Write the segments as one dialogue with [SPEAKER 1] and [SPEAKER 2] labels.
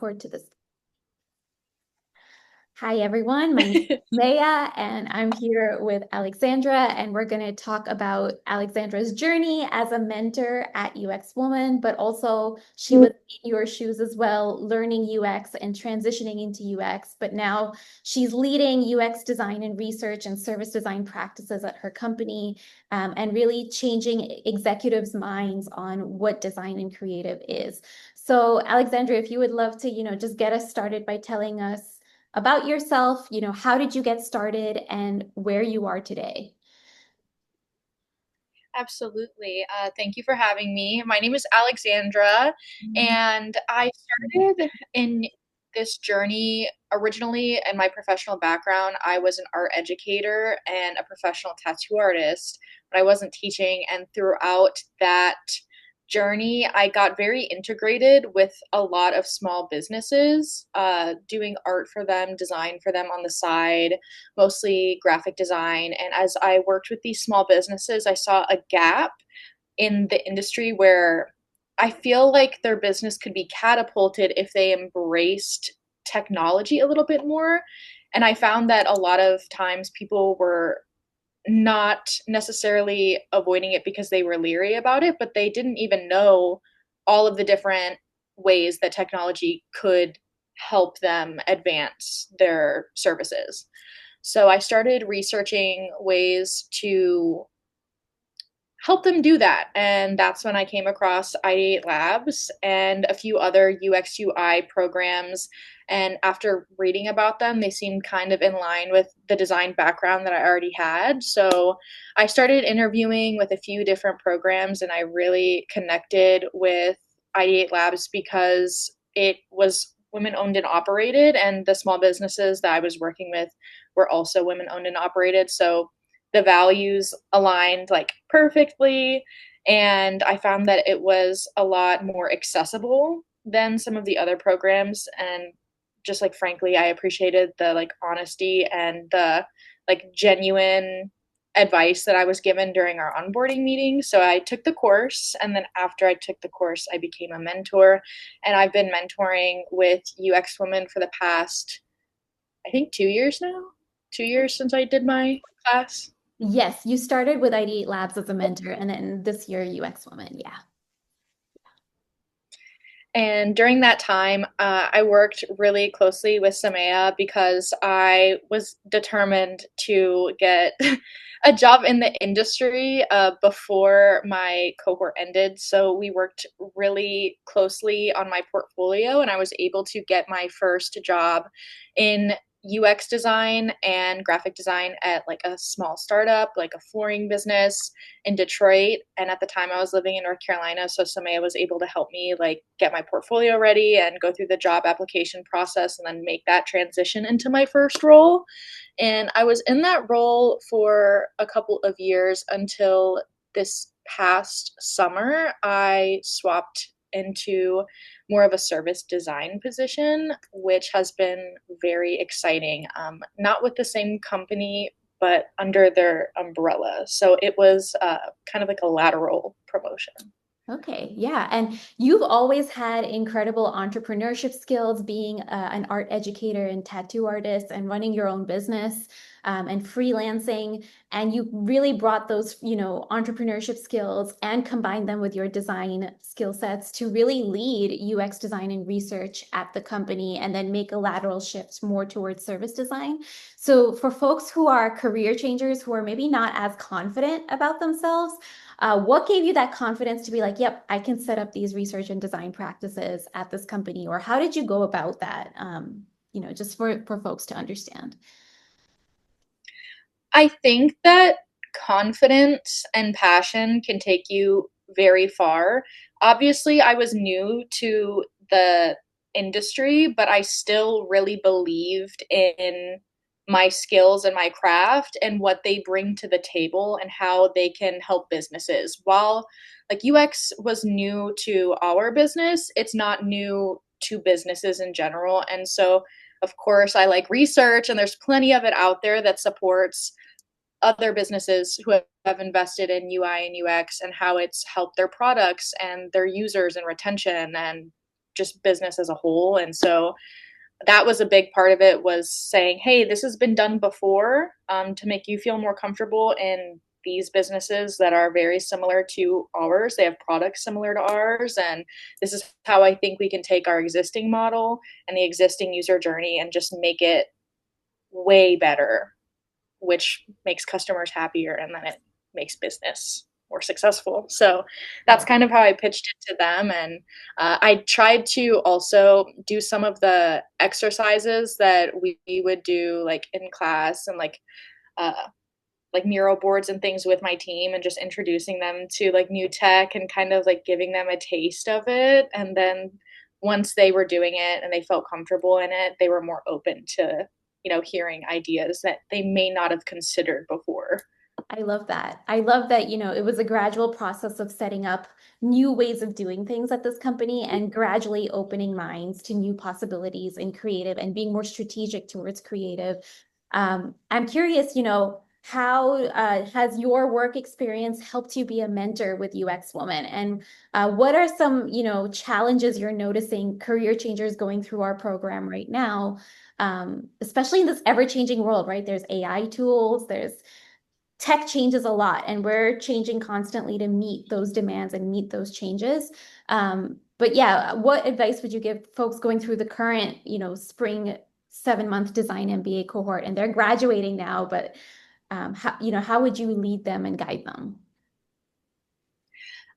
[SPEAKER 1] record to this. Hi, everyone. My name is Leia, and I'm here with Alexandra, and we're going to talk about Alexandra's journey as a mentor at UX Woman, but also she was in your shoes as well, learning UX and transitioning into UX. But now she's leading UX design and research and service design practices at her company, and really changing executives' minds on what design and creative is. So, Alexandra, if you would love to, just get us started by telling us about yourself, how did you get started and where you are today?
[SPEAKER 2] Absolutely. Thank you for having me. My name is Alexandra, and I started in this journey originally in my professional background. I was an art educator and a professional tattoo artist, but I wasn't teaching. And throughout that journey, I got very integrated with a lot of small businesses, doing art for them, design for them on the side, mostly graphic design. And as I worked with these small businesses, I saw a gap in the industry where I feel like their business could be catapulted if they embraced technology a little bit more. And I found that a lot of times people were not necessarily avoiding it because they were leery about it, but they didn't even know all of the different ways that technology could help them advance their services. So I started researching ways to help them do that. And that's when I came across Ideate Labs and a few other UX UI programs. And after reading about them, they seemed kind of in line with the design background that I already had. So I started interviewing with a few different programs, and I really connected with Ideate Labs because it was women owned and operated, and the small businesses that I was working with were also women owned and operated. So the values aligned like perfectly, and I found that it was a lot more accessible than some of the other programs. And just like frankly, I appreciated the like honesty and the like genuine advice that I was given during our onboarding meeting. So I took the course, and then after I took the course, I became a mentor, and I've been mentoring with UX Women for the past, I think, 2 years now. 2 years since I did my class.
[SPEAKER 1] Yes, you started with Ideate Labs as a mentor, and then this year UX Woman. Yeah.
[SPEAKER 2] And during that time, I worked really closely with Samaya because I was determined to get a job in the industry before my cohort ended. So we worked really closely on my portfolio, and I was able to get my first job in UX design and graphic design at like a small startup, like a flooring business in Detroit. And at the time I was living in North Carolina. So Samaya was able to help me like get my portfolio ready and go through the job application process and then make that transition into my first role. And I was in that role for a couple of years until this past summer. I swapped into more of a service design position, which has been very exciting. Not with the same company, but under their umbrella. So it was kind of like a lateral promotion.
[SPEAKER 1] Okay, yeah. And you've always had incredible entrepreneurship skills, being an art educator and tattoo artist and running your own business, and freelancing. And you really brought those, entrepreneurship skills and combined them with your design skill sets to really lead UX design and research at the company and then make a lateral shift more towards service design. So for folks who are career changers who are maybe not as confident about themselves, what gave you that confidence to be like, yep, I can set up these research and design practices at this company? Or how did you go about that? Just for folks to understand.
[SPEAKER 2] I think that confidence and passion can take you very far. Obviously, I was new to the industry, but I still really believed in my skills and my craft and what they bring to the table and how they can help businesses. While like UX was new to our business, it's not new to businesses in general. And so, of course, I like research, and there's plenty of it out there that supports other businesses who have invested in UI and UX and how it's helped their products and their users and retention. And just business as a whole. And so that was a big part of it, was saying, hey, this has been done before, to make you feel more comfortable in these businesses that are very similar to ours. They have products similar to ours. And this is how I think we can take our existing model and the existing user journey and just make it way better, which makes customers happier, and then it makes business more successful. So that's
[SPEAKER 1] Yeah.
[SPEAKER 2] kind of how I pitched it to them. And I tried to also do some of the exercises that we would do like in class, and uh, like mural boards and things with my team, and just introducing them to like new tech and kind of like giving them a taste of it. And then once they were doing it and they felt comfortable in it, they were more open to, hearing ideas that they may not have considered before.
[SPEAKER 1] I love that. I love that, it was a gradual process of setting up new ways of doing things at this company and gradually opening minds to new possibilities in creative and being more strategic towards creative. I'm curious, how has your work experience helped you be a mentor with UX Woman? And what are some, challenges you're noticing career changers going through our program right now, especially in this ever-changing world, right? There's AI tools, there's tech changes a lot, and we're changing constantly to meet those demands and meet those changes. But yeah, what advice would you give folks going through the current, spring 7-month design MBA cohort, and they're graduating now, but how would you lead them and guide them?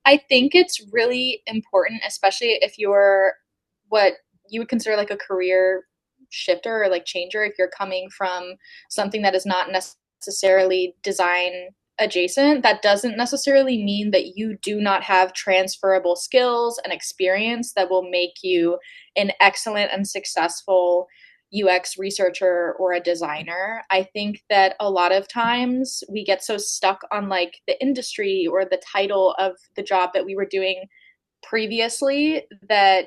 [SPEAKER 2] I think it's really important, especially if you're what you would consider like a career shifter or like changer, if you're coming from something that is not necessarily design adjacent. That doesn't necessarily mean that you do not have transferable skills and experience that will make you an excellent and successful UX researcher or a designer. I think that a lot of times we get so stuck on like the industry or the title of the job that we were doing previously that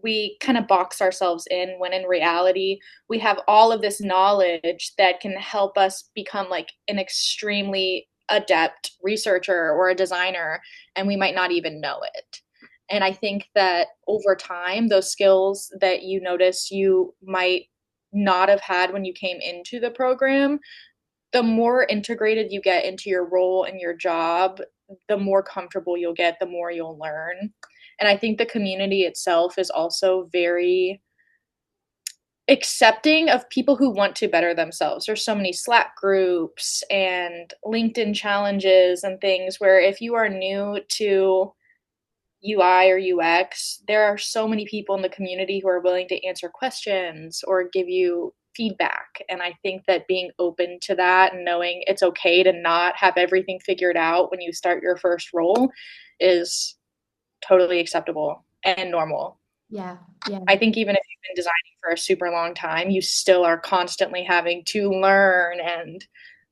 [SPEAKER 2] we kind of box ourselves in, when in reality we have all of this knowledge that can help us become like an extremely adept researcher or a designer, and we might not even know it. And I think that over time, those skills that you notice you might not have had when you came into the program, the more integrated you get into your role and your job, the more comfortable you'll get, the more you'll learn. And I think the community itself is also very accepting of people who want to better themselves. There's so many Slack groups and LinkedIn challenges and things where if you are new to UI or UX, there are so many people in the community who are willing to answer questions or give you feedback. And I think that being open to that and knowing it's okay to not have everything figured out when you start your first role is totally acceptable and normal.
[SPEAKER 1] Yeah, yeah,
[SPEAKER 2] I think even if you've been designing for a super long time, you still are constantly having to learn and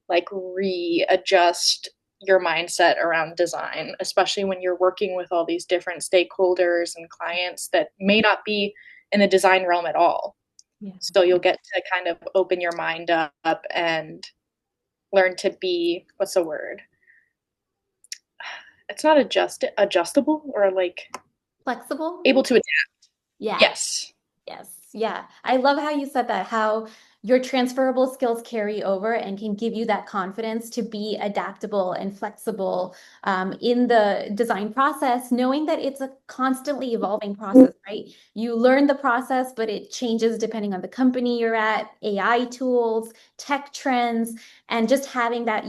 [SPEAKER 2] like readjust your mindset around design, especially when you're working with all these different stakeholders and clients that may not be in the design realm at all.
[SPEAKER 1] yeah.
[SPEAKER 2] So you'll get to kind of open your mind up and learn to be, what's the word? It's not adjustable, or like
[SPEAKER 1] Flexible?
[SPEAKER 2] able to adapt.
[SPEAKER 1] Yeah.
[SPEAKER 2] Yes.
[SPEAKER 1] Yes, yeah. I love how you said that, how your transferable skills carry over and can give you that confidence to be adaptable and flexible in the design process, knowing that it's a constantly evolving process, right? You learn the process, but it changes depending on the company you're at, AI tools, tech trends, and just having that,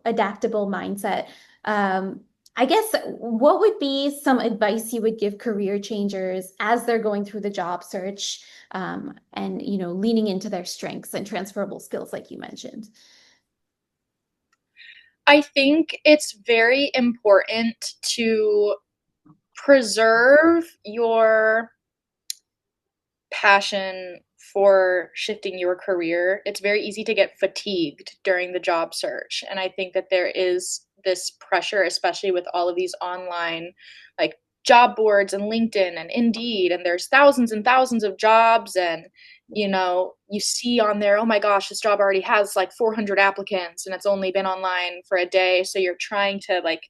[SPEAKER 1] adaptable mindset. Um, I guess what would be some advice you would give career changers as they're going through the job search, and leaning into their strengths and transferable skills like you mentioned?
[SPEAKER 2] I think it's very important to preserve your passion for shifting your career. It's very easy to get fatigued during the job search. And I think that there is this pressure, especially with all of these online like job boards and LinkedIn and Indeed, and there's thousands and thousands of jobs. And you see on there, oh my gosh, this job already has like 400 applicants and it's only been online for a day. So you're trying to like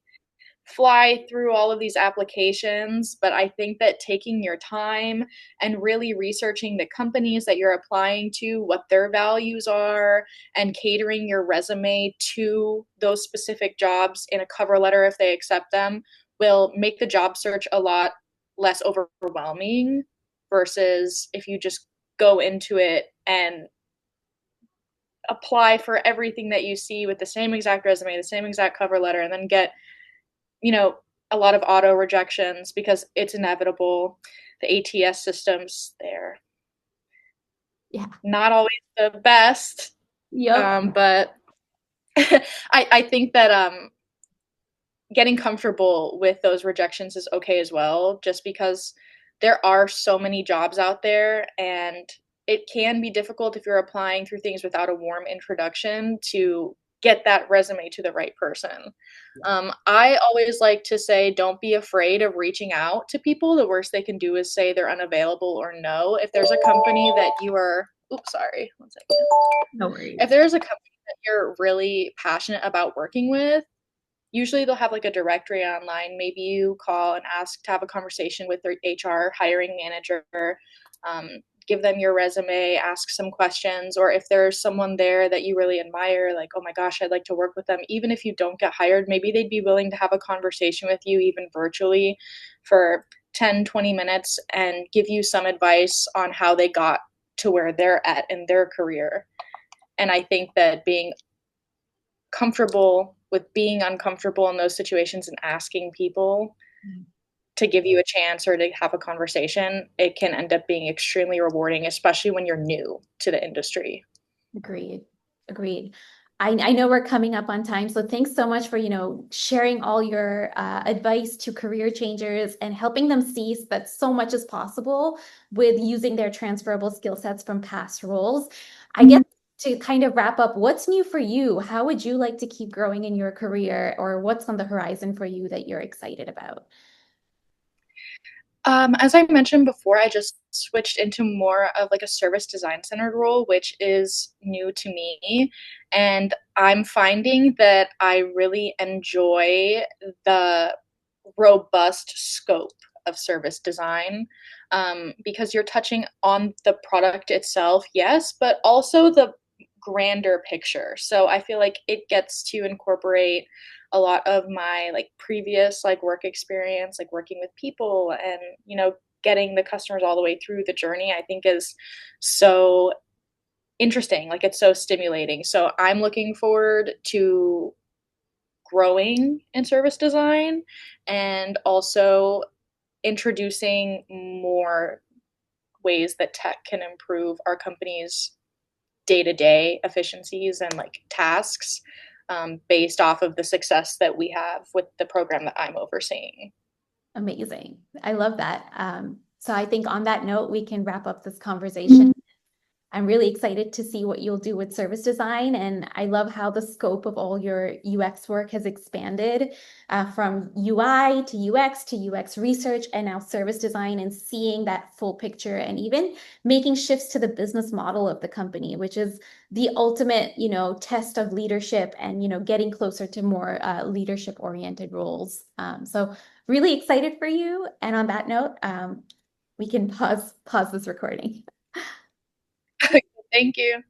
[SPEAKER 2] fly through all of these applications, but I think that taking your time and really researching the companies that you're applying to, what their values are, and catering your resume to those specific jobs in a cover letter if they accept them will make the job search a lot less overwhelming versus if you just go into it and apply for everything that you see with the same exact resume, the same exact cover letter, and then get, you know, a lot of auto rejections because it's inevitable. The ATS systems, they're
[SPEAKER 1] Yeah.
[SPEAKER 2] not always the best,
[SPEAKER 1] Yep.
[SPEAKER 2] but I think that getting comfortable with those rejections is okay as well, just because there are so many jobs out there and it can be difficult if you're applying through things without a warm introduction to get that resume to the right person. I always like to say, don't be afraid of reaching out to people. The worst they can do is say they're unavailable or no. If there's a company that you are, oops, sorry, one second.
[SPEAKER 1] No
[SPEAKER 2] If
[SPEAKER 1] worries.
[SPEAKER 2] there's a company that you're really passionate about working with, usually they'll have like a directory online. Maybe you call and ask to have a conversation with their HR hiring manager, um, give them your resume, ask some questions, or if there's someone there that you really admire, like, oh my gosh, I'd like to work with them. Even if you don't get hired, maybe they'd be willing to have a conversation with you, even virtually, for 10, 20 minutes and give you some advice on how they got to where they're at in their career. And I think that being comfortable with being uncomfortable in those situations and asking people to give you a chance or to have a conversation, it can end up being extremely rewarding, especially when you're new to the industry.
[SPEAKER 1] Agreed. Agreed. I know we're coming up on time, so thanks so much for, sharing all your advice to career changers and helping them see that so much is possible with using their transferable skill sets from past roles. I guess to kind of wrap up, what's new for you? How would you like to keep growing in your career, or what's on the horizon for you that you're excited about?
[SPEAKER 2] As I mentioned before, I just switched into more of like a service design centered role, which is new to me. And I'm finding that I really enjoy the robust scope of service design, because you're touching on the product itself, yes, but also the grander picture. So I feel like it gets to incorporate a lot of my like previous like work experience, like working with people and, getting the customers all the way through the journey, I think is so interesting. Like it's so stimulating. So I'm looking forward to growing in service design and also introducing more ways that tech can improve our company's day-to-day efficiencies and like tasks, based off of the success that we have with the program that I'm overseeing.
[SPEAKER 1] Amazing. I love that. So I think on that note, we can wrap up this conversation. I'm really excited to see what you'll do with service design. And I love how the scope of all your UX work has expanded from UI to UX to UX research and now service design, and seeing that full picture and even making shifts to the business model of the company, which is the ultimate, test of leadership and, getting closer to more leadership oriented roles. So really excited for you. And on that note, we can pause this recording.
[SPEAKER 2] Thank you.